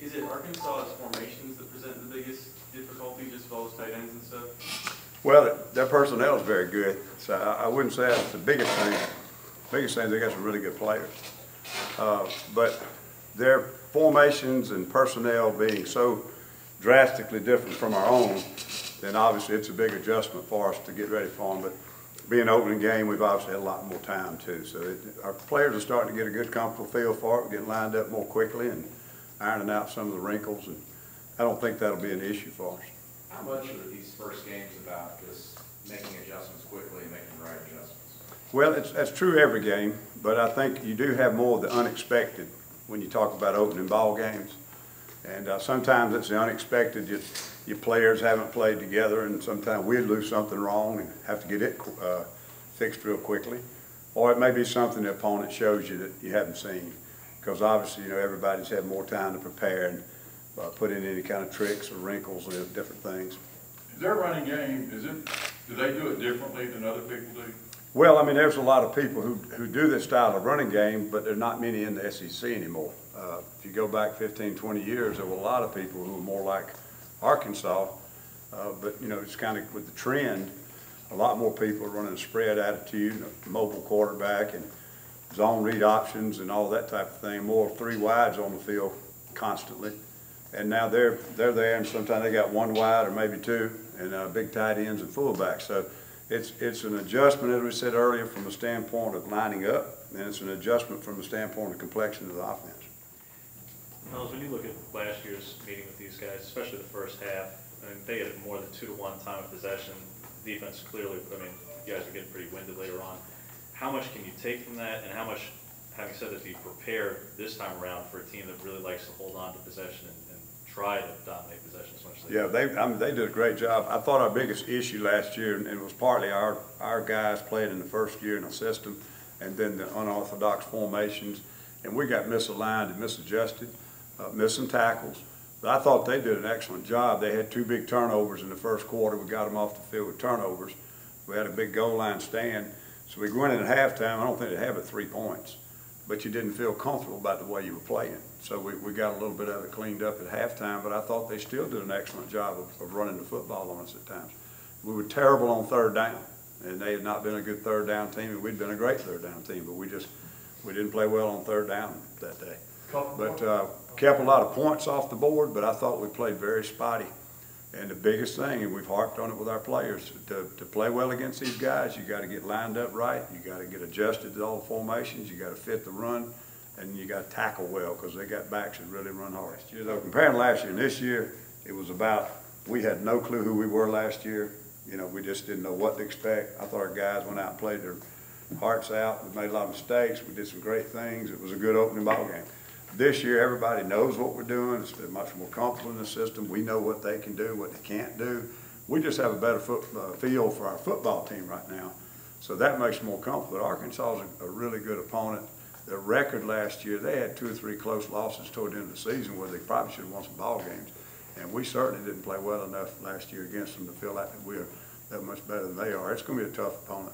Is it Arkansas's formations that present the biggest difficulty, just with all those tight ends and stuff? Well, their personnel is very good, so I wouldn't say that's the biggest thing. Biggest thing is they got some really good players, but their formations and personnel being so drastically different from our own, then obviously it's a big adjustment for us to get ready for them. But being an opening game, we've obviously had a lot more time too. So our players are starting to get a good, comfortable feel for it. We're getting lined up more quickly and ironing out some of the wrinkles, and I don't think that'll be an issue for us. How much are these first games about just making adjustments quickly and making the right adjustments? Well, that's true every game, but I think you do have more of the unexpected when you talk about opening ball games. And sometimes it's the unexpected. Your players haven't played together, and sometimes we'd lose something wrong and have to get it fixed real quickly. Or it may be something the opponent shows you that you haven't seen. Because obviously, you know, everybody's had more time to prepare and put in any kind of tricks or wrinkles or different things. Is their running game, do they do it differently than other people do? Well, I mean, there's a lot of people who do this style of running game, but there are not many in the SEC anymore. If you go back 15, 20 years, there were a lot of people who were more like Arkansas, but, you know, it's kind of with the trend, a lot more people are running a spread attitude, a mobile quarterback, and zone read options and all that type of thing, more three wides on the field constantly. And now they're there, and sometimes they got one wide or maybe two, and big tight ends and fullbacks. So it's an adjustment, as we said earlier, from the standpoint of lining up, and it's an adjustment from the standpoint of complexion of the offense. Ellis, when you look at last year's meeting with these guys, especially the first half, I mean, they had more than 2-to-1 time of possession. Defense clearly, I mean, you guys are getting pretty winded later on. How much can you take from that, and how much, having said that, do you prepare this time around for a team that really likes to hold on to possession and try to dominate possession as much as they can? Yeah, they did a great job. I thought our biggest issue last year, and it was partly our guys playing in the first year in the system, and then the unorthodox formations, and we got misaligned and misadjusted, missing tackles. But I thought they did an excellent job. They had 2 big turnovers in the first quarter. We got them off the field with turnovers. We had a big goal line stand. So we went in at halftime. I don't think they had but 3 points, but you didn't feel comfortable about the way you were playing. So we got a little bit of it cleaned up at halftime, but I thought they still did an excellent job of running the football on us at times. We were terrible on third down, and they had not been a good third down team, and we'd been a great third down team, but we didn't play well on third down that day. But kept a lot of points off the board, but I thought we played very spotty. And the biggest thing, and we've harped on it with our players, to play well against these guys, you got to get lined up right, you got to get adjusted to all the formations, you got to fit the run, and you got to tackle well, because they got backs that really run hard. Comparing last year and this year, it was about, we had no clue who we were last year. You know, we just didn't know what to expect. I thought our guys went out and played their hearts out. We made a lot of mistakes. We did some great things. It was a good opening ball game. This year, everybody knows what we're doing. It's been much more comfortable in the system. We know what they can do, what they can't do. We just have a better feel for our football team right now. So that makes it more comfortable. But Arkansas is a really good opponent. Their record last year, they had 2 or 3 close losses toward the end of the season where they probably should have won some ball games. And we certainly didn't play well enough last year against them to feel like we're that much better than they are. It's going to be a tough opponent.